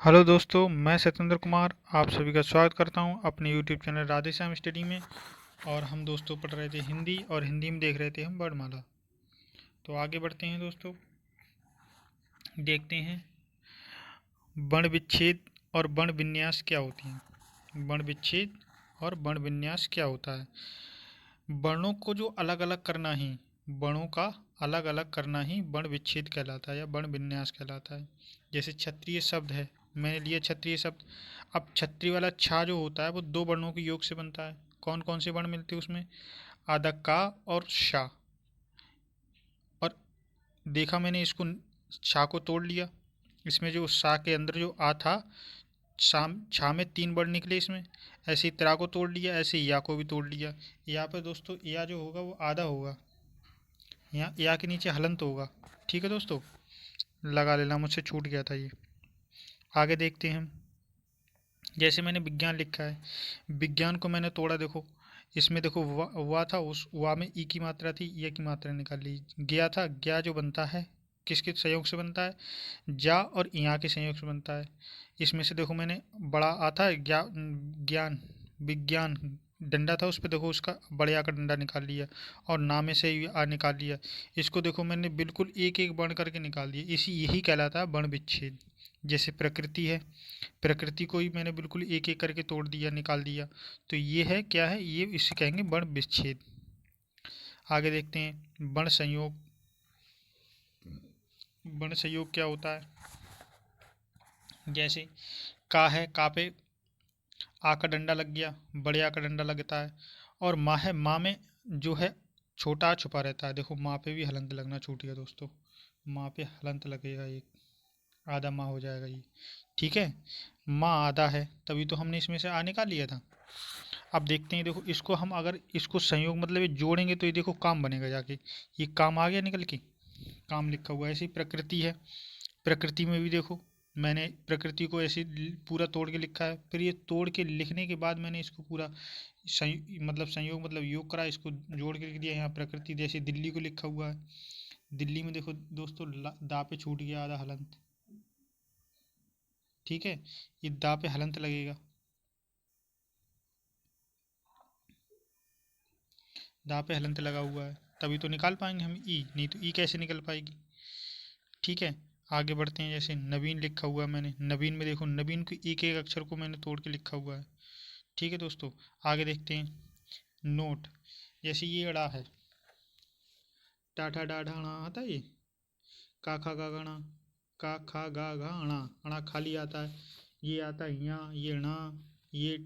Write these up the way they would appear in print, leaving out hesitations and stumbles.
Hello दोस्तों, मैं सत्येंद्र कुमार आप सभी का स्वागत करता हूं अपने YouTube channel Radhe Shyam study में। और हम दोस्तों पढ़ रहे थे हिंदी और हिंदी में देख रहे थे हम वर्णमाला। तो आगे बढ़ते हैं दोस्तों, देखते हैं वर्ण विच्छेद और वर्ण विन्यास क्या होती हैं। वर्ण विच्छेद और वर्ण विन्यास क्या होता है। वर्णों को जो अलग अलग करना ही, वर्णों का अलग अलग करना ही वर्ण विच्छेद कहलाता है या वर्ण विन्यास कहलाता है। जैसे क्षत्रिय शब्द है, मैंने लिया क्षत्रिय शब्द। अब क्षत्रिय वाला छा जो होता है वो दो वर्णों के योग से बनता है। कौन कौन से वर्ण मिलते हैं उसमें? आदा का और शा। और देखा मैंने इसको, छा को तोड़ लिया, इसमें जो शा के अंदर जो आ था, शाम छा में तीन वर्ण निकले इसमें। ऐसे ही त्रा को तोड़ लिया, ऐसे ही या को भी तोड़ लिया। यहाँ पे दोस्तों या जो होगा वो आधा होगा, यहाँ या के नीचे हलंत होगा। ठीक है दोस्तों, लगा लेना, मुझसे छूट गया था ये। आगे देखते हैं हम। जैसे मैंने विज्ञान लिखा है, विज्ञान को मैंने तोड़ा। देखो इसमें देखो वा था, उस वा में ई की मात्रा थी, ये की मात्रा निकाल ली। गया था, गया जो बनता है किसके संयोग से बनता है? जा और यहाँ के संयोग से बनता है। इसमें से देखो मैंने बड़ा आता है ज्ञान, विज्ञान डंडा था उस पर, देखो उसका बड़े आ का डंडा निकाल लिया और ना में से आ निकाल लिया। इसको देखो मैंने बिल्कुल एक एक वर्ण करके निकाल दिया, इसी यही कहलाता है वर्ण विच्छेद। जैसे प्रकृति है, प्रकृति को ही मैंने बिल्कुल एक एक करके तोड़ दिया, निकाल दिया। तो ये है क्या है, ये इसे कहेंगे वर्ण विच्छेद। आगे देखते हैं वर्ण संयोग। वर्ण संयोग क्या होता है? जैसे का है, का पे आ का डंडा लग गया, बड़े आ का डंडा लगता है। और माँ है, माँ में जो है छोटा आ छुपा रहता है। देखो माँ पे भी हलंत लगना छूट गया दोस्तों, माँ पे हलंत लगेगा, एक आधा माँ हो जाएगा ये। ठीक है, माँ आधा है, तभी तो हमने इसमें से आ निकाल लिया था। अब देखते हैं, देखो इसको हम अगर इसको संयोग मतलब ये जोड़ेंगे तो ये देखो काम बनेगा जाके, ये काम आ गया निकल के, काम लिखा हुआ है। ऐसी प्रकृति है, प्रकृति में भी देखो मैंने प्रकृति को ऐसे पूरा तोड़ के लिखा है। फिर ये तोड़ के लिखने के बाद मैंने इसको पूरा मतलब संयोग मतलब योग करा, इसको जोड़ के लिख दिया। यहाँ प्रकृति जैसे दिल्ली को लिखा हुआ है, दिल्ली में देखो दोस्तों दा पे छूट गया आधा हलंत। ठीक है, ये दा पे हलंत लगेगा, दा पे हलंत लगा हुआ है, तभी तो निकाल पाएंगे हम ई, नहीं तो ई कैसे निकल पाएगी। ठीक है, आगे बढ़ते हैं। जैसे नवीन लिखा हुआ है मैंने, नवीन में देखो नवीन को एक एक अक्षर को मैंने तोड़ के लिखा हुआ है। ठीक है दोस्तों, आगे देखते हैं नोट। जैसे ये अड़ा है, टाठा डाढ़ा अणा आता है, ये का खा गा गणा, का खा गा घा अणा, अणा खाली आता है। ये आता है यहाँ, ये अणा, ये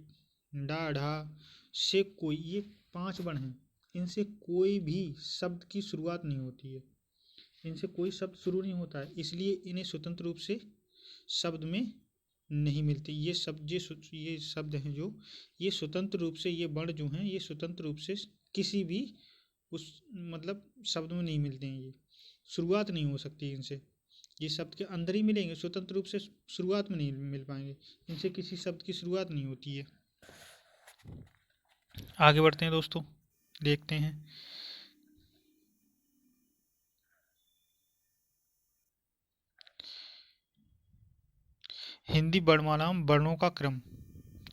डाढ़ा से कोई, ये पांच वर्ण हैं, इनसे कोई भी शब्द की शुरुआत नहीं होती है, इनसे कोई शब्द शुरू नहीं होता है, इसलिए इन्हें स्वतंत्र रूप से शब्द में नहीं मिलते। ये शब्द हैं जो, ये स्वतंत्र रूप से, ये वर्ण जो हैं ये स्वतंत्र रूप से किसी भी उस मतलब शब्द में नहीं मिलते हैं, ये शुरुआत नहीं हो सकती इनसे। ये शब्द के अंदर ही मिलेंगे, स्वतंत्र रूप से शुरुआत में नहीं मिल पाएंगे, इनसे किसी शब्द की शुरुआत नहीं होती है। आगे बढ़ते हैं दोस्तों, देखते हैं हिंदी वर्णमाला में वर्णों का क्रम।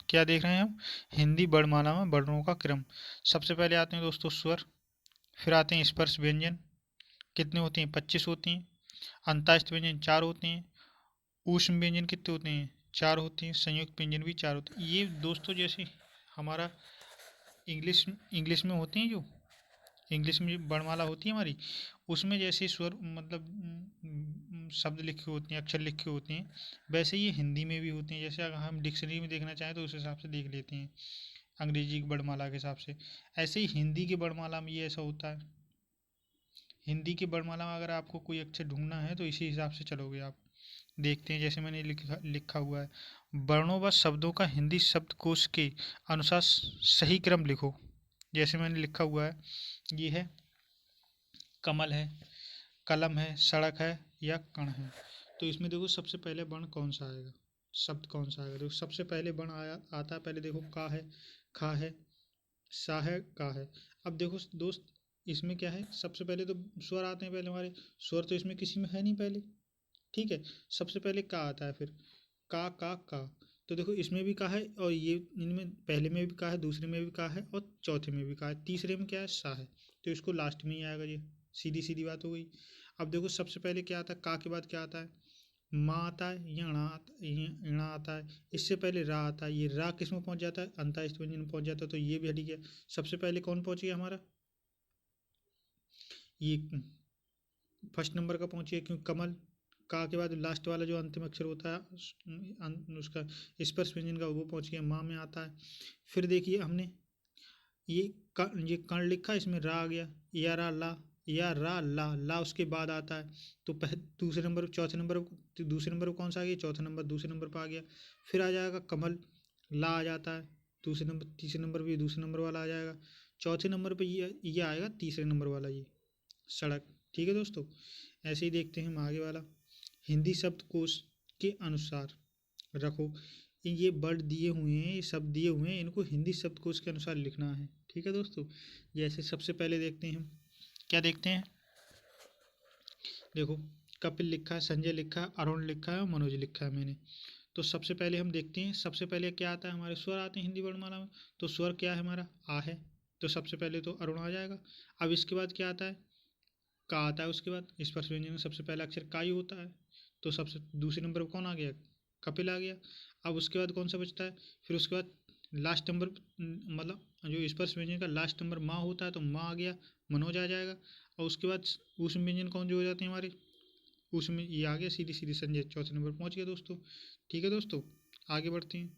क्या देख रहे हैं हम? हिंदी वर्णमाला में वर्णों का क्रम। सबसे पहले आते हैं दोस्तों स्वर, फिर आते हैं स्पर्श व्यंजन। कितने होते हैं? 25 होते हैं। अंतःस्थ व्यंजन 4 होते हैं। ऊष्म व्यंजन कितने होते हैं? 4 होते हैं। संयुक्त व्यंजन भी 4 होते हैं। ये दोस्तों जैसे हमारा इंग्लिश इंग्लिश में होते हैं, जो इंग्लिश में वर्णमाला होती है हमारी, उसमें जैसे स्वर मतलब शब्द लिखे होते हैं, अक्षर लिखे होते हैं, वैसे ये हिंदी में भी होते हैं। जैसे अगर हम डिक्शनरी में देखना चाहें तो उस हिसाब से देख लेते हैं, अंग्रेजी की वर्णमाला के हिसाब से। ऐसे ही हिंदी की वर्णमाला में ये ऐसा होता है। हिंदी की वर्णमाला में अगर आपको कोई अक्षर ढूंढना है तो इसी हिसाब से चलोगे आप। देखते हैं, जैसे मैंने लिखा हुआ है, वर्णों व शब्दों का हिंदी शब्दकोश के अनुसार सही क्रम लिखो। जैसे मैंने लिखा हुआ है, ये है कमल है, कलम है, सड़क है या कण है। तो इसमें देखो सबसे पहले वर्ण कौन सा आएगा, शब्द कौन सा आएगा। देखो सबसे पहले वर्ण आया आता है, पहले देखो का है, खा है, सा है, का है। अब देखो दोस्त, इसमें क्या है, सबसे पहले तो स्वर आते हैं पहले हमारे। स्वर तो इसमें किसी में है नहीं पहले। ठीक है, सबसे पहले का आता है, फिर का। तो देखो इसमें भी का है, और ये इनमें पहले में भी का है, दूसरे में भी का है, और चौथे में भी का है, तीसरे में क्या है, सा है। तो इसको लास्ट में ही आएगा, ये सीधी सीधी बात हो गई। अब देखो सबसे पहले क्या आता है, का के बाद क्या आता है, माँ आता है, यणा आता है, इससे पहले रा आता है। ये रा किस में पहुंच जाता है, अंतःस्थ व्यंजन में पहुंच जाता है, तो ये भी हट गया। सबसे पहले कौन पहुंच गया हमारा, ये फर्स्ट नंबर का पहुंच गया, क्योंकि कमल। का के बाद लास्ट वाला जो अंतिम अक्षर होता है उसका स्पर्श व्यंजन का, वो पहुंच गया, माँ में आता है। फिर देखिए हमने ये ये कर्ण लिखा, इसमें रा आ गया, या रा ला, या रा ला, ला उसके बाद आता है। तो दूसरे नंबर, चौथे नंबर, दूसरे नंबर पर कौन सा आ गया, चौथा नंबर दूसरे नंबर पर आ गया। फिर आ जाएगा कमल, ला आ जाता है दूसरे नंबर, तीसरे नंबर पर दूसरे नंबर वाला आ जाएगा। चौथे नंबर पर ये आएगा तीसरे नंबर वाला, ये सड़क। ठीक है दोस्तों, ऐसे ही देखते हैं हम आगे वाला। हिंदी शब्दकोश के अनुसार रखो, ये वर्ड दिए हुए हैं, ये शब्द दिए हुए हैं, इनको हिंदी शब्दकोश के अनुसार लिखना है। ठीक है दोस्तों, जैसे सबसे पहले देखते हैं हम, क्या देखते हैं, देखो कपिल लिखा है, संजय लिखा है, अरुण लिखा है और मनोज लिखा है मैंने। तो सबसे पहले हम देखते हैं, सबसे पहले क्या आता है, हमारे स्वर आते हैं हिंदी वर्णमाला में। तो स्वर क्या है हमारा, आ है। तो सबसे पहले तो अरुण आ जाएगा। अब इसके बाद क्या आता है, का आता है। उसके बाद स्पर्श व्यंजन में सबसे पहला अक्षर का ही होता है। तो सबसे दूसरे नंबर पर कौन आ गया, कपिल आ गया। अब उसके बाद कौन सा बचता है, फिर उसके बाद लास्ट नंबर, मतलब जो स्पर्श व्यंजन का लास्ट नंबर माँ होता है, तो माँ आ गया, मनोज आ जाएगा। और उसके बाद ऊष्म व्यंजन कौन जो हो जाते हैं हमारे, उसमें ये आ गया सीधी सीधी, संजय चौथे नंबर पहुंच गया दोस्तों। ठीक है दोस्तों, आगे बढ़ते हैं।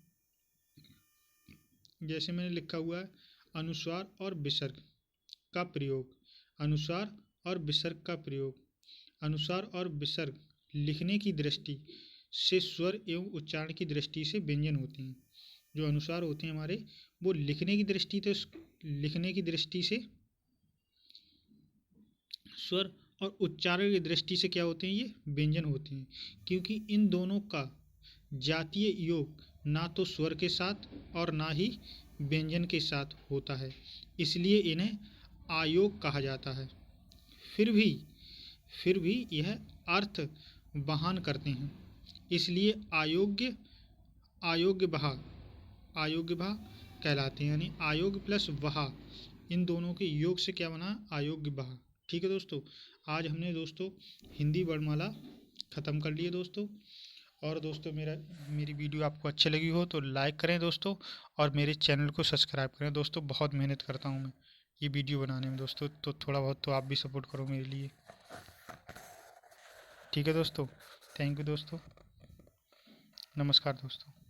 जैसे मैंने लिखा हुआ है, अनुस्वार और विसर्ग का प्रयोग, अनुस्वार और विसर्ग का प्रयोग। अनुस्वार और विसर्ग लिखने की दृष्टि से स्वर एवं उच्चारण की दृष्टि से व्यंजन होते हैं। जो अनुस्वार होते हैं हमारे, वो लिखने की दृष्टि, तो लिखने की दृष्टि से स्वर, और उच्चारण की दृष्टि से क्या होते हैं, ये व्यंजन होते हैं। क्योंकि इन दोनों का जातीय योग ना तो स्वर के साथ और ना ही व्यंजन के साथ होता है, इसलिए इन्हें आयोग कहा जाता है। फिर भी फिर भी यह अर्थ बहान करते हैं, इसलिए अयोग्य अयोग्य भा कहलाते हैं। यानी आयोग प्लस वहा, इन दोनों के योग से क्या बना, अयोग्य भा। ठीक है दोस्तों, आज हमने दोस्तों हिंदी वर्णमाला ख़त्म कर लिए दोस्तों। और दोस्तों मेरी वीडियो आपको अच्छी लगी हो तो लाइक करें दोस्तों, और मेरे चैनल को सब्सक्राइब करें दोस्तों। बहुत मेहनत करता हूँ मैं ये वीडियो बनाने में दोस्तों, तो थोड़ा बहुत तो आप भी सपोर्ट करो मेरे लिए। ठीक है दोस्तों, थैंक यू दोस्तों, नमस्कार दोस्तों।